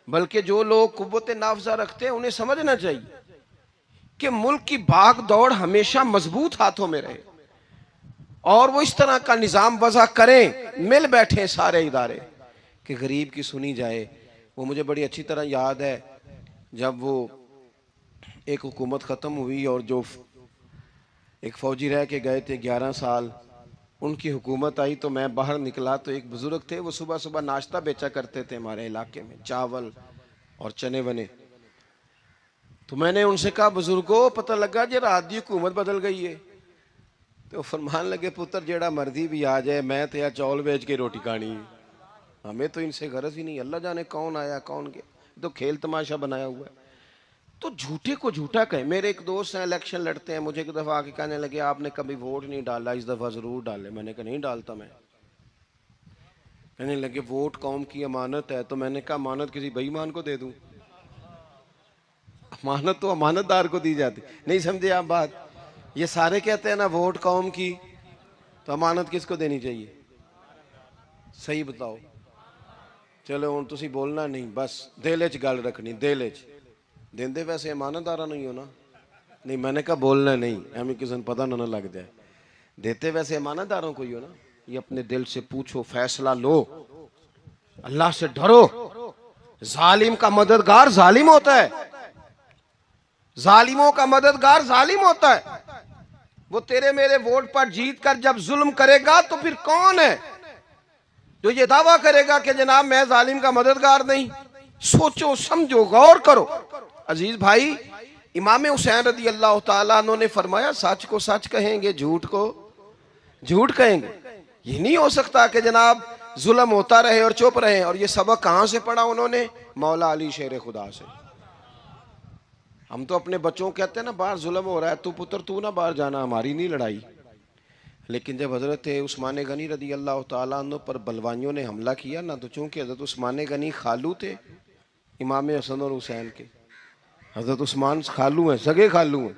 बल्कि जो लोग कुव्वत नाफजा रखते हैं उन्हें समझना चाहिए कि मुल्क की भाग दौड़ हमेशा मजबूत हाथों में रहे, और वो इस तरह का निज़ाम वज़ा करें, मिल बैठे सारे इदारे कि गरीब की सुनी जाए। वो मुझे बड़ी अच्छी तरह याद है, जब वो एक हुकूमत ख़त्म हुई और जो एक फ़ौजी रह के गए थे 11 साल, उनकी हुकूमत आई, तो मैं बाहर निकला तो एक बुज़ुर्ग थे, वो सुबह सुबह नाश्ता बेचा करते थे हमारे इलाके में, चावल और चने वने। तो मैंने उनसे कहा बुजुर्गो पता लगा जी रात की हुकूमत बदल गई है। तो फरमान लगे पुत्र जेड़ा मर्जी भी आ जाए मैं तो या चौल बेच के रोटी खानी है, हमें तो इनसे गरज ही नहीं। अल्लाह जाने कौन आया कौन गया, तो खेल तमाशा बनाया हुआ है। तो झूठे को झूठा कहे। मेरे एक दोस्त हैं इलेक्शन लड़ते हैं, मुझे एक दफ़ा आके कहने लगे आपने कभी वोट नहीं डाला, इस दफ़ा ज़रूर डाले। मैंने कहा नहीं डालता मैं। कहने लगे वोट कौम की अमानत है। तो मैंने कहा अमानत किसी बेईमान को दे दूं? अमानत तो अमानतदार को दी जाती। नहीं समझे आप बात? ये सारे कहते हैं ना वोट कौम की, तो अमानत किसको देनी चाहिए? सही बताओ। चलो हुण तुसीं बोलना नहीं, बस दिल च गल रखनी, दिल च। देंदे वैसे ईमानदारा नहीं हो ना? नहीं मैंने कहा बोलना नहीं, एवं किसी को पता ना लग जाए। देते वैसे ईमानदारों को ही हो ना? ये अपने दिल से पूछो, फैसला लो, अल्लाह से डरो। जालिम का मददगार जालिम होता है, जालिमों का मददगार जालिम होता है। वो तेरे मेरे वोट पर जीत कर जब जुल्म करेगा तो फिर कौन है जो ये दावा करेगा कि जनाब मैं जालिम का मददगार नहीं? सोचो समझो गौर करो। अजीज भाई, इमाम हुसैन रदी अल्लाह ताला अन्हु ने फरमाया सच को सच कहेंगे, झूठ को झूठ कहेंगे। ये नहीं हो सकता कि जनाब जुल्म होता रहे और चुप रहे। और ये सबक कहां से पढ़ा उन्होंने? मौला अली शेर खुदा से। हम तो अपने बच्चों को कहते हैं ना बाहर जुल्म हो रहा है, तू पुत्र तू ना बाहर जाना, हमारी नहीं लड़ाई। लेकिन जब हजरत उस्मान गनी रदी अल्लाह ताला अन्हु पर बलवानियों ने हमला किया ना, तो चूंकि हजरत उस्मान गनी खालू थे इमाम हसन और हुसैन के, हजरत उस्मान खालू हैं, सगे खालू हैं,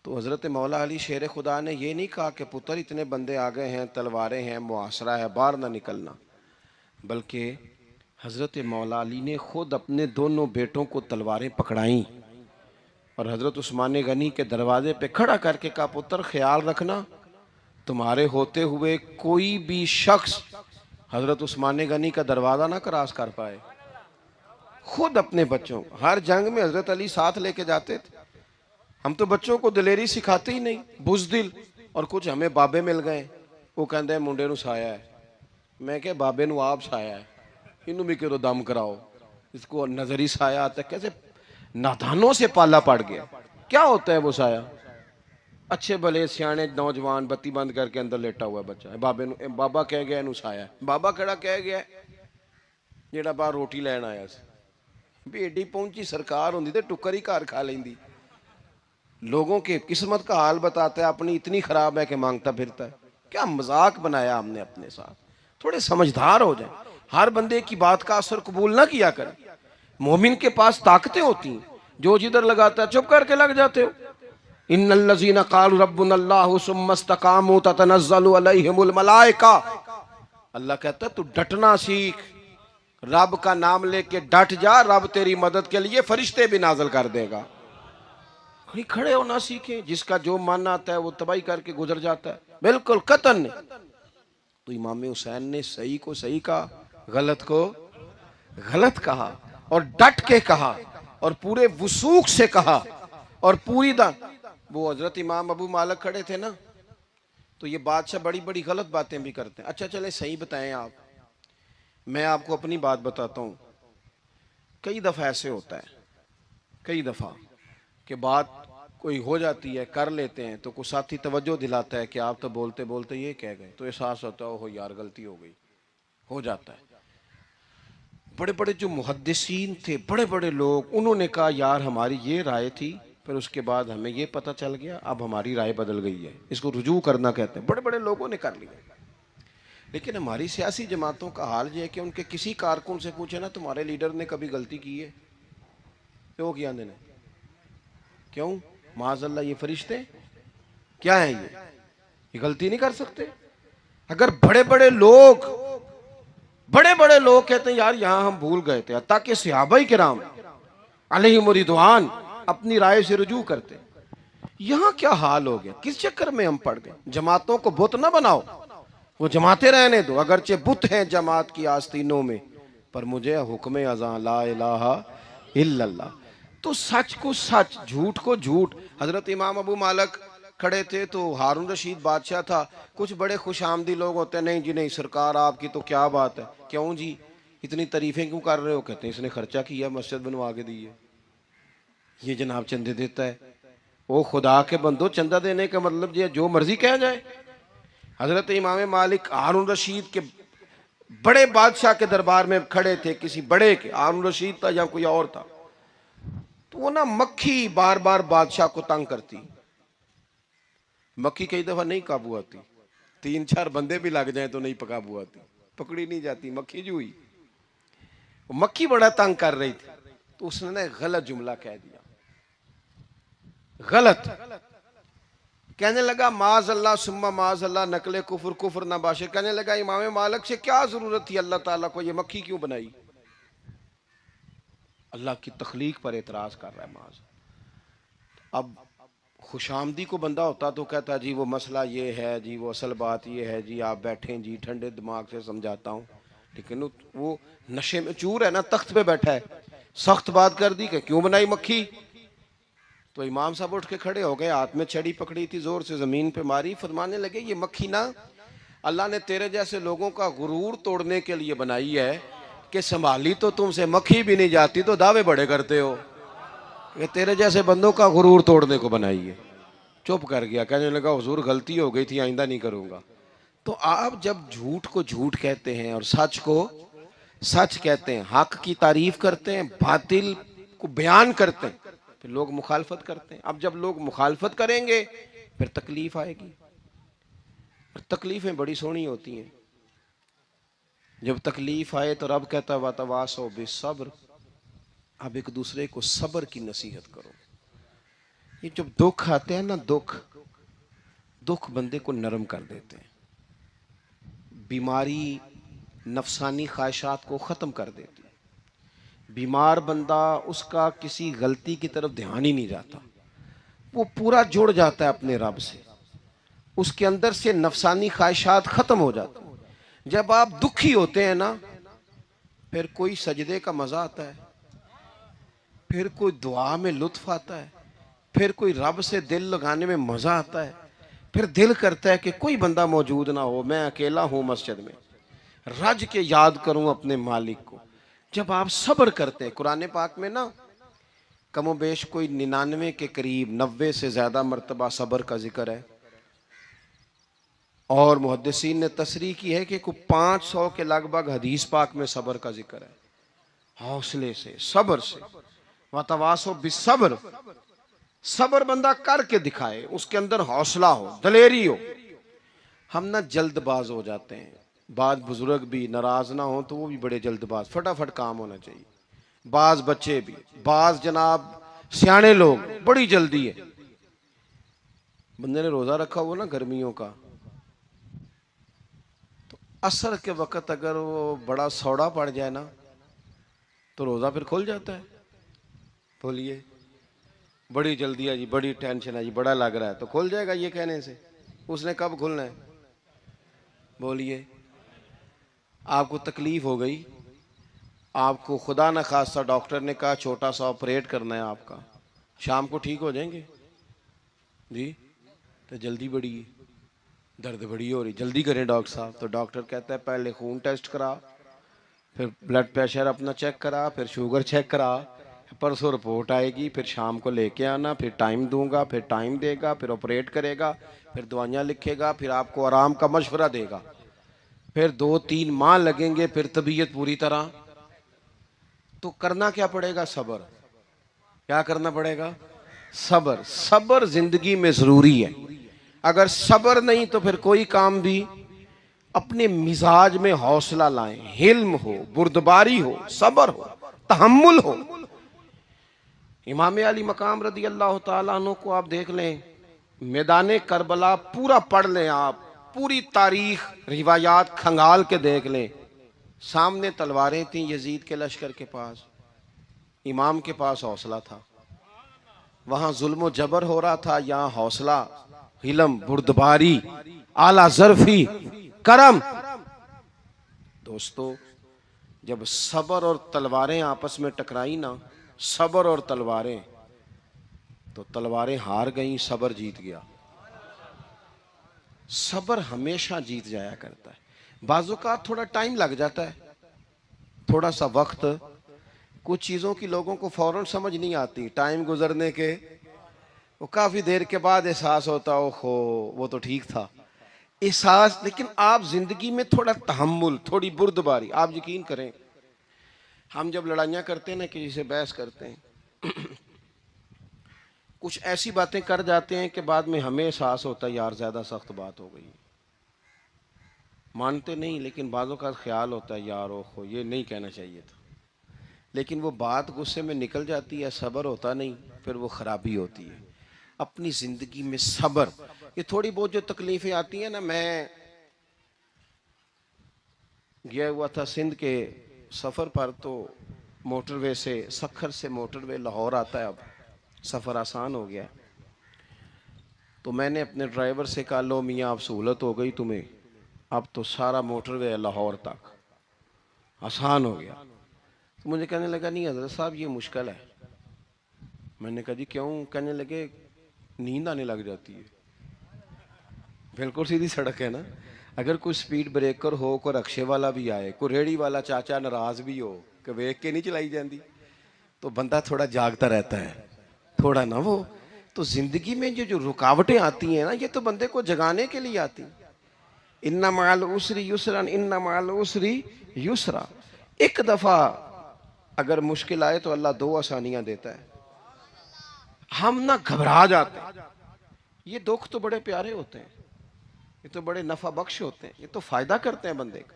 तो हजरत मौला अली शेर खुदा ने यह नहीं कहा कि पुत्र इतने बंदे आ गए हैं, तलवारें हैं, मुआसरा है, बाहर ना निकलना। बल्कि हजरत मौला अली ने खुद अपने दोनों बेटों को तलवारें पकड़ाई और हजरत उस्मान गनी के दरवाजे पे खड़ा करके कहा पुत्र ख्याल रखना तुम्हारे होते हुए कोई भी शख्स हजरत उस्मान गनी का दरवाजा ना क्रॉस कर पाए। खुद अपने बच्चों, हर जंग में हजरत अली साथ लेके जाते थे। हम तो बच्चों को दिलेरी सिखाते ही नहीं, बुज़दिल। और कुछ हमें बाबे मिल गए, वो कहते मुंडे नू साया है। मैं क्या बाबे नू आप साया है, इनू भी करो दम कराओ, इसको नजरी साया आता। कैसे नादानों से पाला पड़ गया। क्या होता है वो साया? अच्छे भले सियाने नौजवान बत्ती बंद करके अंदर लेटा हुआ बच्चा है, बाबे नू बाबा कह गया इनू साया है। बाबा केड़ा कह गया जेड़ा बाहर रोटी लैन आया सी। भी एडी पहुंची सरकार होंदी ते टुक्कर ही घर खा लेंदी। लोगों के किस्मत का हाल बताता है, अपनी इतनी खराब है कि मांगता फिरता है। क्या मजाक बनाया हमने अपने साथ। थोड़े समझदार हो जाए, हर बंदे की बात का असर कबूल ना किया करें। मोमिन के पास ताकतें होती हैं, जो जिधर लगाता है चुप करके लग जाते हो। इन्नल्लज़ीना क़ालू रब्बुनल्लाहु सुम्मा इस्तक़ामू ततनज़्ज़लु अलैहिमुल मलाइका। अल्लाह कहता है तू डटना सीख, रब का नाम लेके डट जा, रब तेरी मदद के लिए फरिश्ते भी नाज़िल कर देगा। कहीं खड़े होना सीखे, जिसका जो मन आता है वो तबाही करके गुजर जाता है, बिल्कुल कतन नहीं। तो इमाम हुसैन ने सही को सही कहा, गलत को गलत कहा, और डट के कहा, और पूरे वसूख से कहा, और पूरी वो हजरत इमाम अबू मालिक खड़े थे ना, तो ये बादशाह बड़ी बड़ी गलत बातें भी करते हैं। अच्छा चले सही बताएं आप, मैं आपको अपनी बात बताता हूँ। कई दफ़ा ऐसे होता है, कई दफ़ा कि बात कोई हो जाती है, कर लेते हैं, तो कोई साथी तवज्जो दिलाता है कि आप तो बोलते बोलते ये कह गए, तो एहसास होता है ओहो यार गलती हो गई, हो जाता है। बड़े बड़े जो मुहद्दिसीन थे, बड़े बड़े लोग, उन्होंने कहा यार हमारी ये राय थी, फिर उसके बाद हमें ये पता चल गया, अब हमारी राय बदल गई है, इसको रुजू करना कहते हैं। बड़े बड़े लोगों ने कर लिया। लेकिन हमारी सियासी जमातों का हाल ये है कि उनके किसी कारकुन से पूछे ना तुम्हारे लीडर ने कभी गलती की है, क्यों किया ने, क्यों? माज़अल्लाह ये फरिश्ते क्या है, ये गलती नहीं कर सकते। अगर बड़े बड़े लोग कहते हैं यार यहां हम भूल गए थे, ताकि सहाबा किराम अलैहिम रिदवान अपनी राय से रुजू करते। यहां क्या हाल हो गया, किस चक्कर में हम पड़ गए। जमातों को बुत ना बनाओ, वो जमाते रहने दो, अगरचे बुत हैं जमात की आस्तीनों में, पर मुझे हुक्म अज़ां ला इलाहा इल्लल्लाह। तो सच को सच, झूठ को झूठ। हजरत इमाम अबू मालिक खड़े थे, तो हारून रशीद बादशाह था। कुछ बड़े खुश आमदी लोग होते हैं, नहीं जी नहीं सरकार आपकी तो क्या बात है, क्यों जी इतनी तारीफें क्यों कर रहे हो? कहते हैं इसने खर्चा किया, मस्जिद बनवा के दी है, ये जनाब चंदे देता है। ओ खुदा के बंदो, चंदा देने का मतलब ये जो मर्जी कहा जाए। हजरत इमाम मालिक हारून रशीद के बड़े बादशाह के दरबार में खड़े थे, किसी बड़े के, हारून रशीद था या कोई और था, तो वो ना मक्खी बार बार बादशाह को तंग करती। मक्खी कई दफा नहीं काबू आती, 3-4 बंदे भी लग जाए तो नहीं काबू आती, पकड़ी नहीं जाती, मक्खी जो हुई। वो मक्खी बड़ा तंग कर रही थी, तो उसने ना गलत जुमला कह दिया, गलत। कहने लगा माज अल्लाह सुम्मा माज अल्लाह, नकले कुफर कुफर ना बाशे। कहने लगा इमाम मालिक से क्या जरूरत थी अल्लाह ताला को ये मक्खी क्यों बनाई? अल्लाह की तखलीक पर एतराज कर रहा है माज। अब खुशामदी को बंदा होता तो कहता जी वो मसला ये है जी, वो असल बात ये है जी, आप बैठें जी, ठंडे दिमाग से समझाता हूँ। लेकिन वो नशे में चूर है ना, तख्त पे बैठा है, सख्त बात कर दी कि क्यों बनाई मक्खी। तो इमाम साहब उठ के खड़े हो गए, हाथ में छड़ी पकड़ी थी, जोर से जमीन पे मारी, फरमाने लगे ये मक्खी ना अल्लाह ने तेरे जैसे लोगों का गुरूर तोड़ने के लिए बनाई है कि संभाली तो तुमसे मक्खी भी नहीं जाती, तो दावे बड़े करते हो कि तेरे जैसे बंदों का गुरूर तोड़ने को बनाई है। चुप कर गया, कहने लगा हुजूर गलती हो गई थी, आइंदा नहीं करूंगा। तो आप जब झूठ को झूठ कहते हैं और सच को सच कहते हैं, हक की तारीफ करते हैं, बातिल को बयान करते हैं, फिर लोग मुखालफत करते हैं। अब जब लोग मुखालफत करेंगे फिर तकलीफ आएगी, और तकलीफें बड़ी सोहनी होती हैं। जब तकलीफ आए तो रब कहता है वातवासो बिस्सब्र, अब एक दूसरे को सब्र की नसीहत करो। ये जब दुख आते हैं ना, दुख दुख बंदे को नरम कर देते हैं, बीमारी नफसानी ख्वाहिशात को ख़त्म कर देती है। बीमार बंदा, उसका किसी गलती की तरफ ध्यान ही नहीं जाता, वो पूरा जुड़ जाता है अपने रब से, उसके अंदर से नफसानी ख्वाहिशात ख़त्म हो जाती हैं। जब आप दुखी होते हैं ना, फिर कोई सजदे का मज़ा आता है, फिर कोई दुआ में लुत्फ आता है, फिर कोई रब से दिल लगाने में मज़ा आता है, फिर दिल करता है कि कोई बंदा मौजूद ना हो, मैं अकेला हूँ मस्जिद में, रज के याद करूं अपने मालिक को। जब आप सब्र करते हैं, कुरान पाक में ना कमो बेश कोई 99 के करीब, 90 से ज़्यादा मरतबा सब्र का जिक्र है, और मुहद्दिसीन ने तसरीह की है कि कोई 500 के लगभग हदीस पाक में सब्र का जिक्र है। हौसले से, सब्र से, वतवासो बिस्सब्र, सब्र बंदा करके दिखाए, उसके अंदर हौसला हो, दलेरी हो। हम ना जल्दबाज हो जाते हैं, बाज बुजुर्ग भी नाराज ना हो तो वो भी बड़े जल्दबाज, फटाफट काम होना चाहिए। बाज बच्चे भी, बाज जनाब सियाने लोग, बड़ी जल्दी है। बंदे ने रोजा रखा हुआ ना गर्मियों का, तो असर के वक्त अगर वो बड़ा सौड़ा पड़ जाए ना, तो रोजा फिर खुल जाता है। बोलिए, बड़ी जल्दी है जी, बड़ी टेंशन है जी, बड़ा लग रहा है, तो खुल जाएगा ये कहने से। उसने कब खुलना है? बोलिए, आपको तकलीफ हो गई, आपको खुदा न खास्ता डॉक्टर ने कहा छोटा सा ऑपरेट करना है आपका, शाम को ठीक हो जाएंगे जी, तो जल्दी बड़ी है, दर्द बड़ी हो रही, जल्दी करें डॉक्टर साहब। तो डॉक्टर कहता है पहले खून टेस्ट करा, फिर ब्लड प्रेशर अपना चेक करा, फिर शुगर चेक करा, परसों रिपोर्ट आएगी, फिर शाम को लेके आना, फिर टाइम दूंगा, फिर टाइम देगा, फिर ऑपरेट करेगा, फिर दवाइयाँ लिखेगा, फिर आपको आराम का मशवरा देगा, फिर 2-3 माह लगेंगे, फिर तबीयत पूरी तरह। तो करना क्या पड़ेगा? सब्र। क्या करना पड़ेगा? सब्र। सब्र जिंदगी में जरूरी है। अगर सब्र नहीं तो फिर कोई काम भी, अपने मिजाज में हौसला लाएं, हिल्म हो, बुर्दबारी हो, सब्र हो, तहम्मुल हो। इमाम अली मकाम रदी अल्लाह तआला अन्हु को आप देख लें, मैदान करबला पूरा पढ़ लें आप, पूरी तारीख रिवायात खंगाल के देख लें। सामने तलवारें थीं यजीद के लश्कर के पास, इमाम के पास हौसला था। वहां जुल्म जबर हो रहा था, यहाँ हौसला, हिलम, बुर्दबारी, आला जरफी, करम। दोस्तों, जब सबर और तलवारें आपस में टकराई ना, सबर और तलवारें, तो तलवारें हार गईं, सबर जीत गया। सबर हमेशा जीत जाया करता है। बाज़ औक़ात थोड़ा टाइम लग जाता है, थोड़ा सा वक्त, कुछ चीज़ों की लोगों को फ़ौरन समझ नहीं आती, टाइम गुजरने के वो काफ़ी देर के बाद एहसास होता, ओहो वो तो ठीक था एहसास। लेकिन आप ज़िंदगी में थोड़ा तहम्मुल, थोड़ी बुर्दबारी, आप यकीन करें हम जब लड़ाइयाँ करते हैं ना, किसी से बहस करते हैं कुछ ऐसी बातें कर जाते हैं कि बाद में हमें एहसास होता है यार ज़्यादा सख्त बात हो गई, मानते नहीं लेकिन बाज़ों का ख्याल होता है यार ओहो ये नहीं कहना चाहिए था, लेकिन वो बात गुस्से में निकल जाती है, सब्र होता नहीं, फिर वो ख़राबी होती है। अपनी ज़िंदगी में सब्र, ये थोड़ी बहुत जो तकलीफ़ें आती हैं ना, मैं गया हुआ था सिंध के सफ़र पर, तो मोटरवे से, सखर से मोटरवे लाहौर आता है, अब सफ़र आसान हो गया। तो मैंने अपने ड्राइवर से कहा लो मियाँ अब सहूलत हो गई तुम्हें, अब तो सारा मोटरवे लाहौर तक आसान हो गया। तो मुझे कहने लगा नहीं हज़रत साहब ये मुश्किल है। मैंने कहा जी क्यों? कहने लगे नींद आने लग जाती है। बिल्कुल सीधी सड़क है ना, अगर कोई स्पीड ब्रेकर हो, कोई रक्शे वाला भी आए, कोई रेड़ी वाला चाचा नाराज भी हो कि वेख के नहीं चलाई जाती, तो बंदा थोड़ा जागता रहता है, थोड़ा ना वो। तो जिंदगी में जो रुकावटें आती हैं ना, ये तो बंदे को जगाने के लिए आती। इन्ना माल उसरी युसरन, इन्ना माल उसरी युसरा। एक दफा अगर मुश्किल आए तो अल्लाह दो आसानियां देता है, हम ना घबरा जाते हैं। ये दुख तो बड़े प्यारे होते हैं, ये तो बड़े नफा बख्श होते हैं, ये तो फायदा करते हैं बंदे का।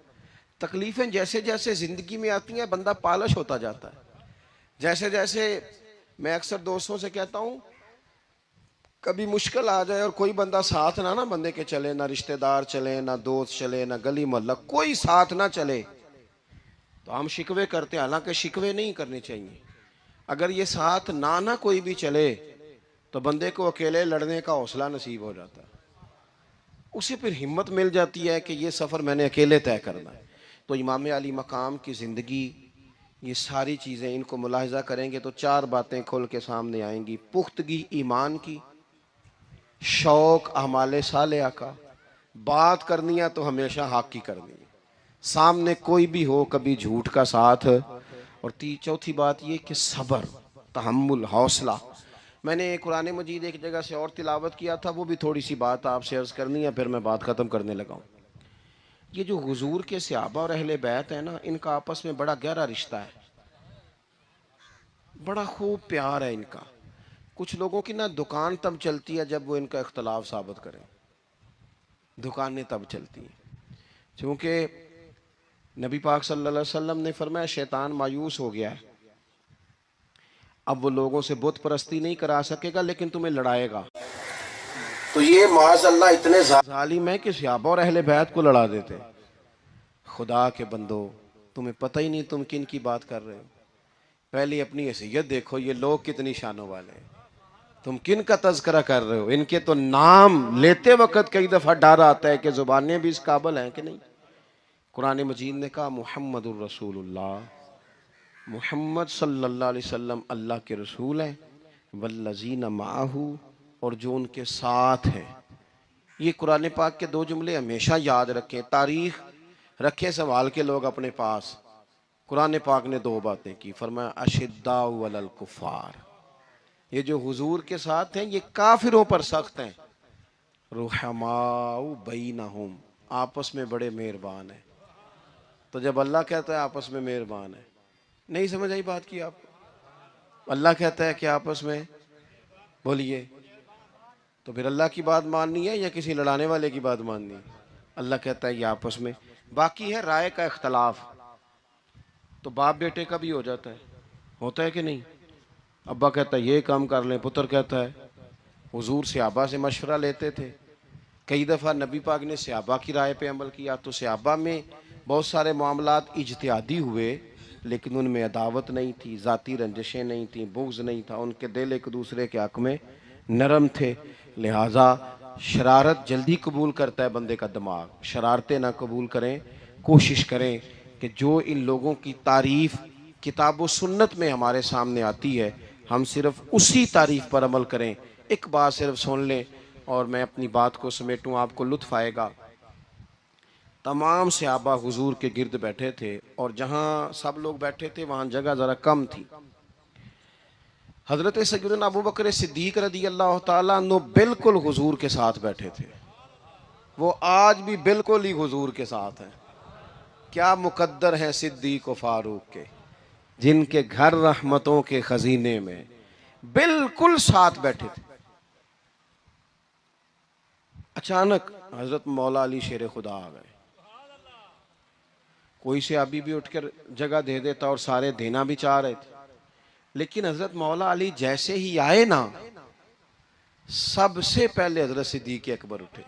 तकलीफें जैसे जैसे जिंदगी में आती हैं बंदा पालिश होता जाता है। जैसे जैसे मैं अक्सर दोस्तों से कहता हूं, कभी मुश्किल आ जाए और कोई बंदा साथ ना बंदे के चले, ना रिश्तेदार चले, ना दोस्त चले, ना गली मोहल्ला कोई साथ ना चले, तो हम शिकवे करते हैं। हालांकि शिकवे नहीं करने चाहिए। अगर ये साथ ना कोई भी चले तो बंदे को अकेले लड़ने का हौसला नसीब हो जाता है, उसे फिर हिम्मत मिल जाती है कि ये सफ़र मैंने अकेले तय करना है। तो इमाम अली मकाम की ज़िंदगी, ये सारी चीज़ें इनको मुलाहिज़ा करेंगे तो चार बातें खुल के सामने आएंगी। पुख्तगी ईमान की, शौक़ अमाले सालिहा का, बात करनी है तो हमेशा हक की करनी है, सामने कोई भी हो कभी झूठ का साथ, और चौथी बात ये कि सब्र, तहम्मुल, हौसला। मैंने कुरान मजीद एक जगह से और तिलावत किया था, वो भी थोड़ी सी बात आपसे अर्ज़ करनी है, फिर मैं बात ख़त्म करने लगा हूँ। ये जो हुजूर के सहाबा और अहले बैत है ना, इनका आपस में बड़ा गहरा रिश्ता है, बड़ा खूब प्यार है इनका। कुछ लोगों की ना दुकान तब चलती है जब वो इनका इख्तलाफ साबित करें, दुकानें तब चलती हैं। क्योंकि नबी पाक सल्लल्लाहु अलैहि वसल्लम ने फरमाया शैतान मायूस हो गया है, अब वो लोगों से बुत परस्ती नहीं करा सकेगा लेकिन तुम्हें लड़ाएगा। तो ये माज़अल्लाह इतने जालिम है कि सहाबा और अहले बैत को लड़ा देते। खुदा के बंदो, तुम्हें पता ही नहीं तुम किन की बात कर रहे हो। पहले अपनी हैसियत देखो, ये लोग कितनी शानों वाले हैं, तुम किन का तज़किरा कर रहे हो। इनके तो नाम लेते वक्त कई दफ़ा डर आता है कि ज़ुबानें भी इस काबिल हैं कि नहीं। कुरान मजीद ने कहा मुहम्मदुर रसूलुल्लाह, मुहम्मद सल्लल्लाहु अलैहि वसल्लम अल्लाह के रसूल हैं, वल्लज़ीना माअहू, और जो उनके साथ हैं। ये कुरान पाक के दो जुमले हमेशा याद रखें, तारीख रखें संभाल के लोग अपने पास। कुरान पाक ने दो बातें की, फरमाया अशिद्दाउ अलल कुफ़ार, ये जो हुजूर के साथ हैं ये काफिरों पर सख्त हैं, रुहमाउ बैनहुम, आपस में बड़े मेहरबान हैं। तो जब अल्लाह कहता है आपस में मेहरबान है, नहीं समझ आई बात की आपको? अल्लाह कहता है कि आपस में, बोलिए, तो फिर अल्लाह की बात माननी है या किसी लड़ाने वाले की बात माननी है? अल्लाह कहता है ये आपस में। बाकी है राय का इख्तलाफ, तो बाप बेटे का भी हो जाता है, होता है कि नहीं? अब्बा कहता है ये काम कर लें, पुत्र कहता है। हुजूर सहाबा से मशवरा लेते थे, कई दफ़ा नबी पाक ने सहाबा की राय पे अमल किया, तो सहाबा में बहुत सारे मामलात इज्तिहादी हुए, लेकिन उनमें अदावत नहीं थी, ज़ाती रंजिशें नहीं थी, बुग़्ज़ नहीं था, उनके दिल एक दूसरे के हक़ में नरम थे। लिहाजा शरारत जल्दी कबूल करता है बंदे का दिमाग, शरारतें ना कबूल करें। कोशिश करें कि जो इन लोगों की तारीफ़ किताब व सुन्नत में हमारे सामने आती है, हम सिर्फ़ उसी तारीफ़ पर अमल करें। एक बात सिर्फ सुन लें और मैं अपनी बात को समेटूं, आपको लुत्फ़ आएगा। तमाम सहाबा हुजूर के गिर्द बैठे थे और जहाँ सब लोग बैठे थे वहाँ जगह ज़रा कम थी। हज़रत सय्यदना अबू बकर सिद्दीक रज़ी अल्लाह ताला अन्हु बिल्कुल हुजूर के साथ बैठे थे। वो आज भी बिल्कुल ही हुजूर के साथ हैं। क्या मुकद्दर हैं सिद्दीक व फारूक के, जिनके घर रहमतों के खजीने में बिल्कुल साथ बैठे थे। अचानक हजरत मौला अली शेर खुदा आ गए। कोई से अभी भी उठकर जगह दे देता और सारे देना भी चाह रहे थे, लेकिन हजरत मौला अली जैसे ही आए ना, सबसे पहले हजरत सिद्दीक अकबर उठे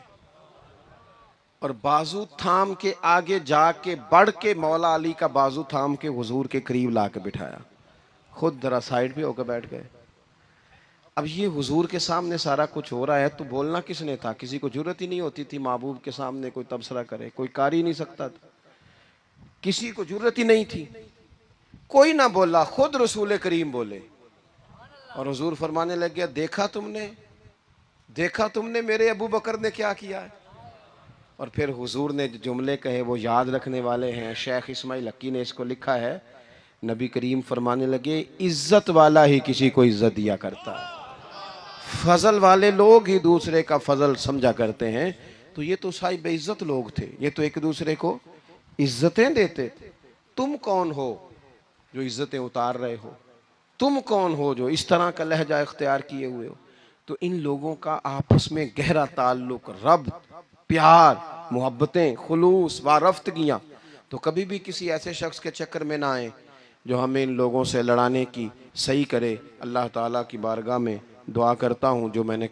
और बाजू थाम के आगे जाके बढ़ के मौला अली का बाजू थाम के हुजूर के करीब ला के बिठाया। खुद जरा साइड पे होकर बैठ गए। अब ये हुजूर के सामने सारा कुछ हो रहा है तो बोलना किसने था? किसी को जरूरत ही नहीं होती थी महबूब के सामने कोई तबसरा करे, कोई कर ही नहीं सकता था, किसी को जरूरत ही नहीं थी। कोई ना बोला, खुद रसूल करीम बोले और हुजूर फरमाने लग गया, देखा तुमने मेरे अबू बकर ने क्या किया है। और फिर हुजूर ने जो जुमले कहे वो याद रखने वाले हैं। शेख इस्माइल हक्की ने इसको लिखा है। नबी करीम फरमाने लगे, इज्जत वाला ही किसी को इज्जत दिया करता है, फजल वाले लोग ही दूसरे का फजल समझा करते हैं। तो ये तो साहिब इज्जत लोग थे, ये तो एक दूसरे को इज्जतें देते थे। तुम कौन हो जो इज्जतें उतार रहे हो? तुम कौन हो जो इस तरह का लहजा इख्तियार किए हुए हो? तो इन लोगों का आपस में गहरा ताल्लुक, रब, प्यार, मोहब्बतें, खुलूस वारफ्तगियाँ। तो कभी भी किसी ऐसे शख्स के चक्कर में ना आए जो हमें इन लोगों से लड़ाने की सही करे। अल्लाह ताला की बारगाह में दुआ करता हूँ जो मैंने कहा